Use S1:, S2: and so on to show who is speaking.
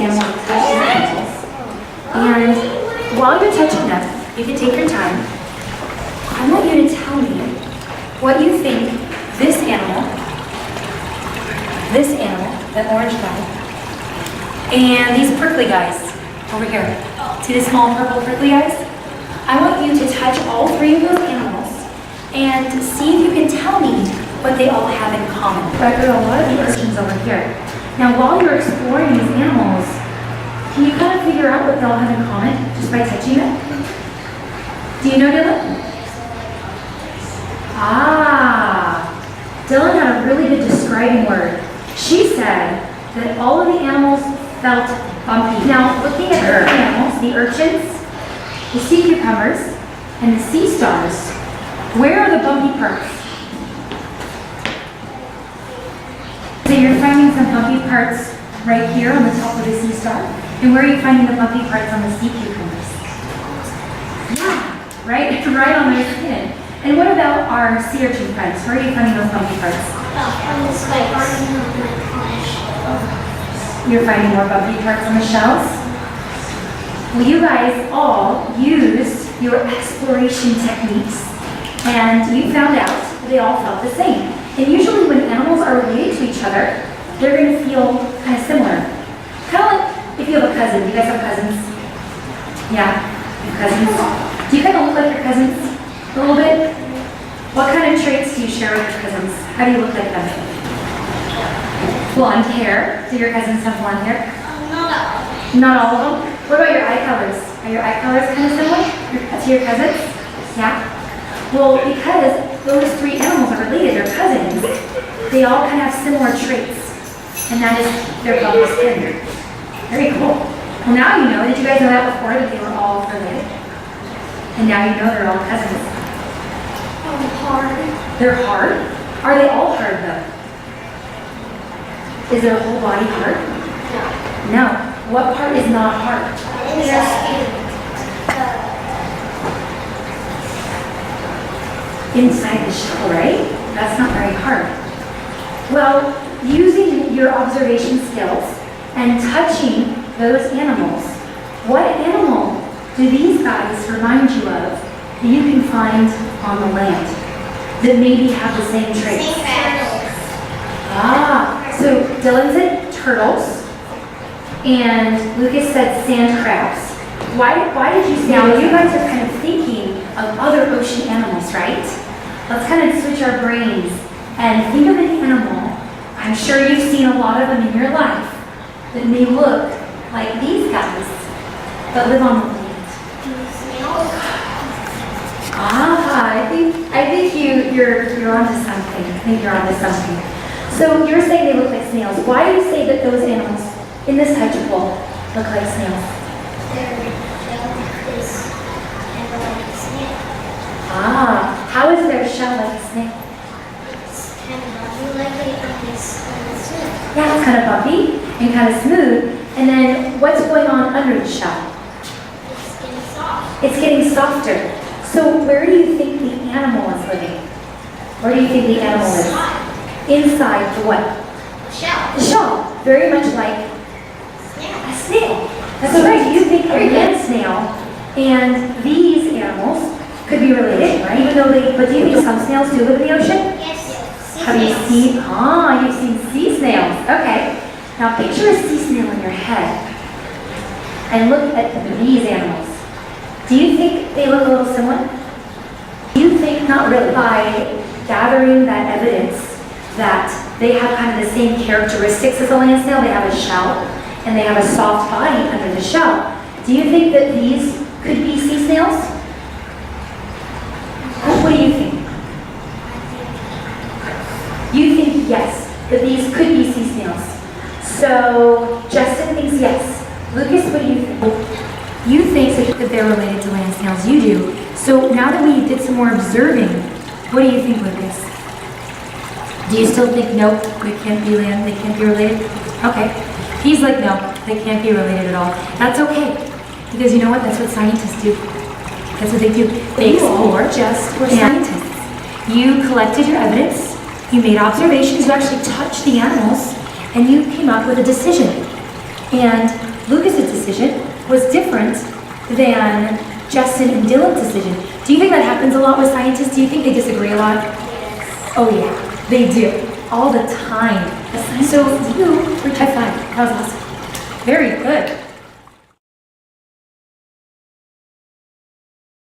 S1: animal to touch these animals. And while you're touching them, you can take your time. I want you to tell me what you think this animal, that orange guy, and these prickly guys over here. See the small purple prickly guys? I want you to touch all three of those animals and see if you can tell me what they all have in common. I've got a lot of the urchins over here. Now, while you're exploring these animals, can you kind of figure out what they all have in common just by touching them? Do you know, Dylan? Dylan had a really good describing word. She said that all of the animals felt bumpy. Now, looking at the animals, the urchins, the sea cucumbers, and the sea stars, where are the bumpy parts? So you're finding some bumpy parts right here on the top of the sea star. And where are you finding the bumpy parts on the sea cucumbers? Yeah, right? Right on their skin. And what about our sea urchin friends? Where are you finding those bumpy parts?
S2: On the spikes.
S1: You're finding more bumpy parts on the shells? Well, you guys all used your exploration techniques and you found out that they all felt the same. And usually when animals are related to each other, they're going to feel kind of similar. Kind of like if you have a cousin. Do you guys have cousins? Yeah, you have cousins. Do you kind of look like your cousins a little bit? What kind of traits do you share with your cousins? How do you look like them? Blonde hair. Do your cousins have blonde hair?
S2: Not all.
S1: Not all of them? What about your eye colors? Are your eye colors kind of similar to your cousins? Yeah? Well, because those three animals are related, they're cousins, they all kind of have similar traits. And that is their bumpy skin. Very cool. Well, now you know. Did you guys know that before, that they were all related? And now you know they're all cousins.
S2: Hard.
S1: They're hard? Are they all hard, though? Is their whole body hard?
S2: No.
S1: No. What part is not hard? Inside the shell, right? That's not very hard. Well, using your observation skills and touching those animals, what animal do these guys remind you of that you can find on the land that maybe have the same traits? So Dylan said turtles, and Lucas said sand crabs. Why did you say that? You guys are kind of thinking of other ocean animals, right? Let's kind of switch our brains and think of an animal. I'm sure you've seen a lot of them in your life that may look like these guys, but live on the land. I think you're onto something. I think you're onto something. So you're saying they look like snails. Why do you say that those animals in this hedge bowl look like snails?
S2: Their shell is kind of like a snail.
S1: How is their shell like a snail?
S2: It's kind of bumpy, like a snail.
S1: Yeah, it's kind of bumpy and kind of smooth. And then what's going on under the shell?
S2: It's getting soft.
S1: It's getting softer. So where do you think the animal is living? Where do you think the animal lives? Inside the what?
S2: Shell.
S1: The shell. Very much like
S2: Snail.
S1: a snail. That's right. You think a land snail and these animals could be related, right? Even though but do you think some snails do live in the ocean?
S2: Yes.
S1: Have you seen? You've seen sea snails. Okay. Now picture a sea snail in your head and look at these animals. Do you think they look a little similar? Do you think not really? By gathering that evidence that they have kind of the same characteristics as a land snail, they have a shell and they have a soft body under the shell. Do you think that these could be sea snails? What do you think? You think yes, that these could be sea snails. So Justin thinks yes. Lucas, what do you think? You think that they're related to land snails. You do. So now that we did some more observing, what do you think, Lucas? Do you still think nope, they can't be land, they can't be related? Okay. He's like no, they can't be related at all. That's okay. Because you know what? That's what scientists do. That's what they do. They explore just for scientists. You collected your evidence, you made observations, you actually touched the animals, and you came up with a decision. And Lucas's decision was different than Justin and Dylan's decision. Do you think that happens a lot with scientists? Do you think they disagree a lot? Oh yeah, they do. All the time. So you were high five. That was awesome. Very good.